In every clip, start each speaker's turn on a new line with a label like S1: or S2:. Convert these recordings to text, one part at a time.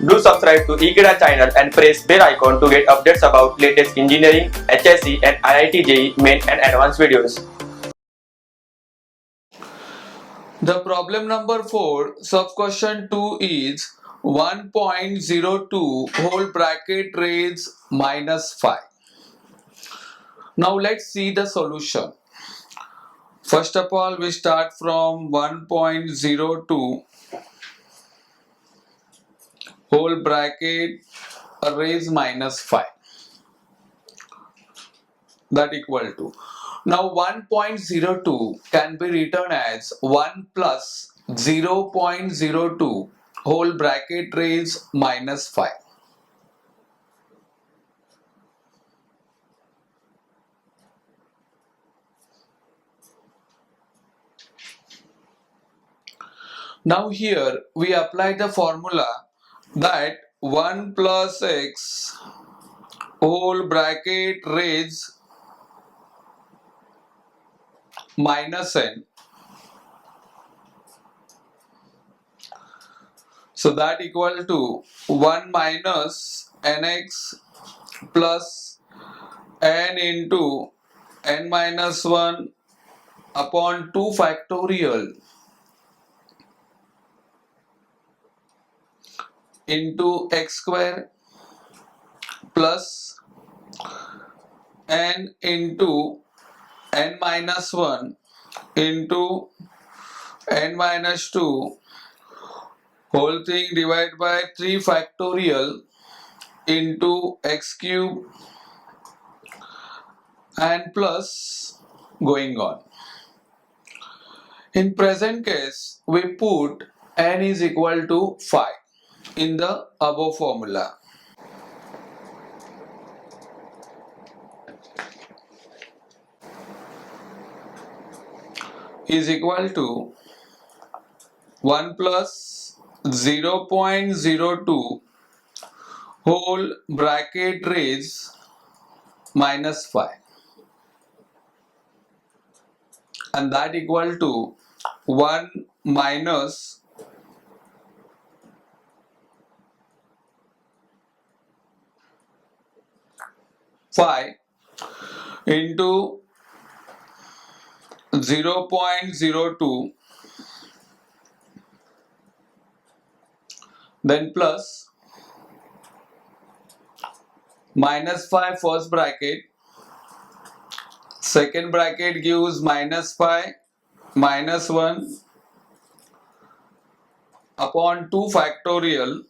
S1: Do subscribe to Ekeeda channel and press bell icon to get updates about latest engineering, HSC and IIT JEE main and advanced videos.
S2: The problem number 4, sub-question 2 is 1.02 whole bracket raised minus 5. Now let's see the solution. First of all, we start from 1.02 whole bracket raised minus 5. That equal to. Now 1.02 can be written as 1 plus 0.02 whole bracket raised minus 5. Now here we apply the formula that 1 plus x whole bracket raised minus n. So that equal to 1 minus nx plus n into n minus 1 upon 2 factorial into x square plus n into n minus 1 into n minus 2 whole thing divided by 3 factorial into x cube and plus going on. In present case, we put n is equal to 5 in the above formula. Is equal to 1 plus 0.02 whole bracket raised minus 5, and that equal to 1 minus five into 0.02 then plus minus 5 first bracket, second bracket gives minus 5 minus 1 upon 2 factorial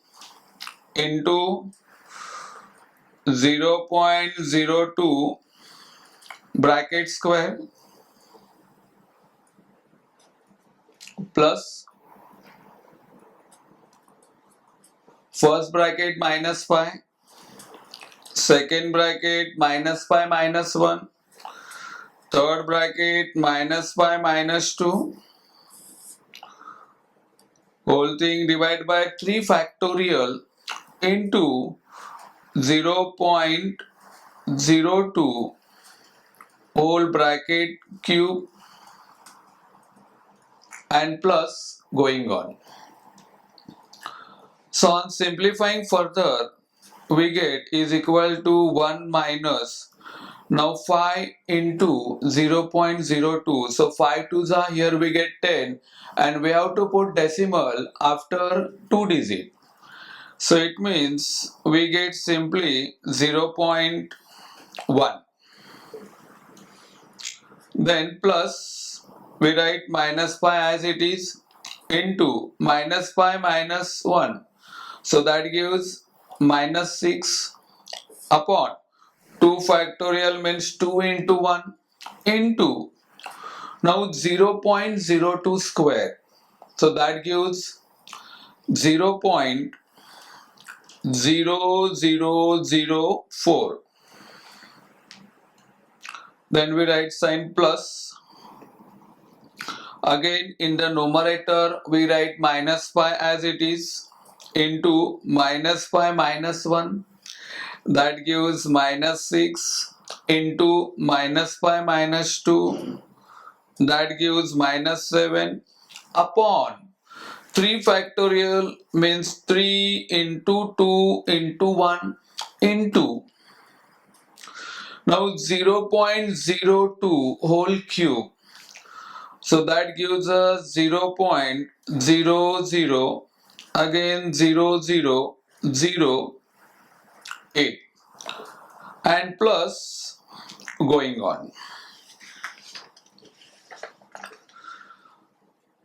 S2: into 0.02 bracket square plus first bracket minus 5, second bracket minus 5 minus 1, third bracket minus 5 minus 2, whole thing divided by 3 factorial into 0.02 whole bracket cube and plus going on. So on simplifying further, we get is equal to 1 minus now 5 into 0.02. So 5 2s are here, we get 10, and we have to put decimal after 2 digit. So it means we get simply 0.1. Then plus we write minus 5 as it is into minus 5 minus 1. So that gives minus 6 upon 2 factorial means 2 into 1 into now 0.02 square. So that gives 0.0004. Then we write sign plus. Again in the numerator we write minus 5 as it is into minus 5 minus 1. That gives minus 6 into minus 5 minus 2. That gives minus 7 upon 3 factorial means 3 into 2 into 1 into. Now 0.02 whole cube. So that gives us 0.00 again 0008 and plus going on.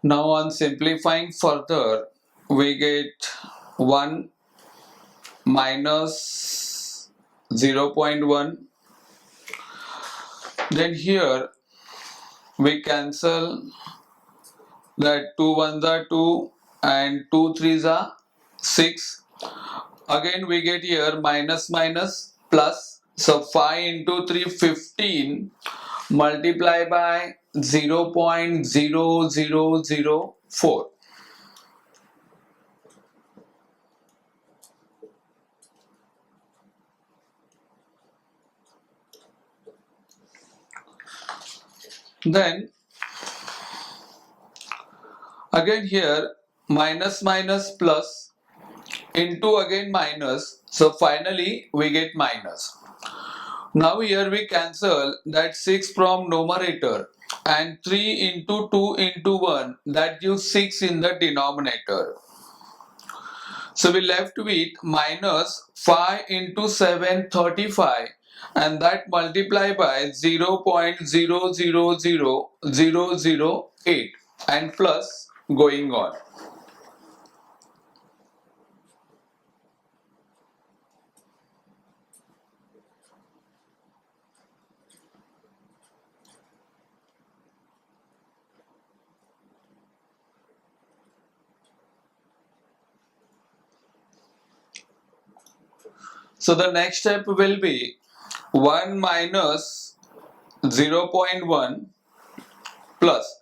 S2: Now on simplifying further, we get 1 minus 0.1. Then here we cancel that 2 ones are 2 and 2 threes are 6. Again we get here minus minus plus. So 5 into 3 15 multiply by 0.0004. Then again here minus minus plus into again minus, so finally we get minus. Now here we cancel that 6 from numerator and 3 into 2 into 1, that gives 6 in the denominator. So we left with minus 5 into 7 35 and that multiply by 0.000008 and plus going on. So the next step will be 1 minus 0.1 plus.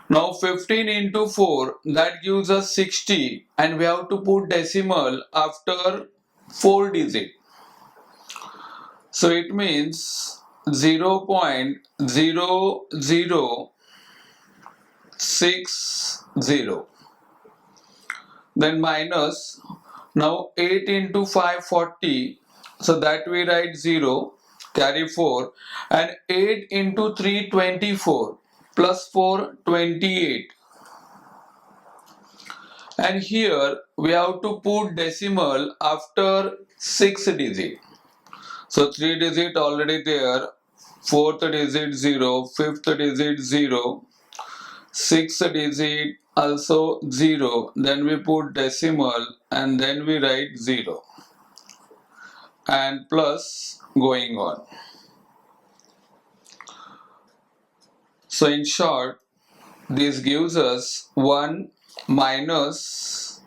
S2: Now 15 into 4, that gives us 60 and we have to put decimal after 4 digit. So it means 0.0060. Then minus. Now 8 into 5 40, so that we write 0, carry 4, and 8 into 3 24, plus 4 28. And here we have to put decimal after 6 digit. So 3 digit already there, 4th digit 0, 5th digit 0, 6th digit also 0, then we put decimal and then we write 0 and plus going on. So in short, this gives us 1 minus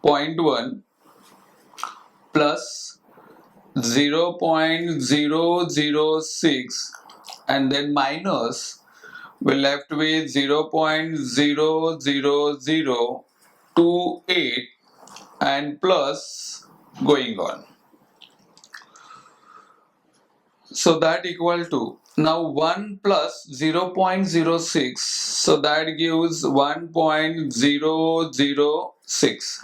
S2: 0.1 plus 0.006 and then minus, we left with 0.00028 and plus going on. So that equal to, now 1 plus 0.06, so that gives 1.006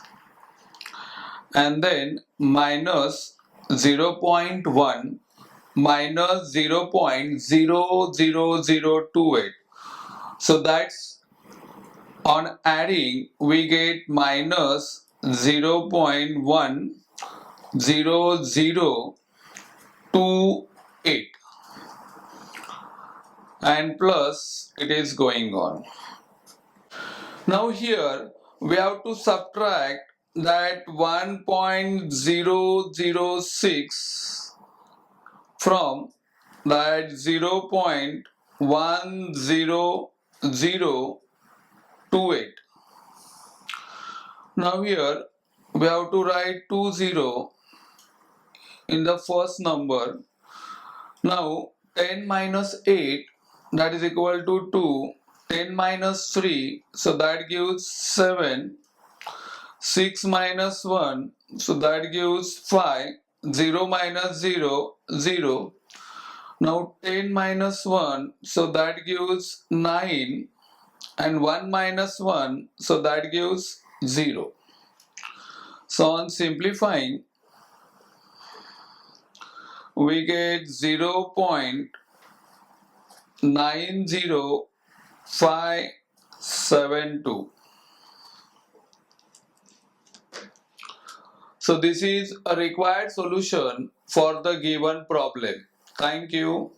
S2: and then minus 0.1 minus 0.00028. So that's, on adding we get minus 0.0028 and plus it is going on. Now here we have to subtract that 1.006 from that 0.10028. Now here we have to write 20 in the first number. Now 10 minus 8, that is equal to 2. 10 minus 3, so that gives 7. 6 minus 1, so that gives 5. 0 minus 0, 0. Now 10 minus 1, so that gives 9. And 1 minus 1, so that gives 0. So on simplifying, we get 0.90572. So this is a required solution for the given problem. Thank you.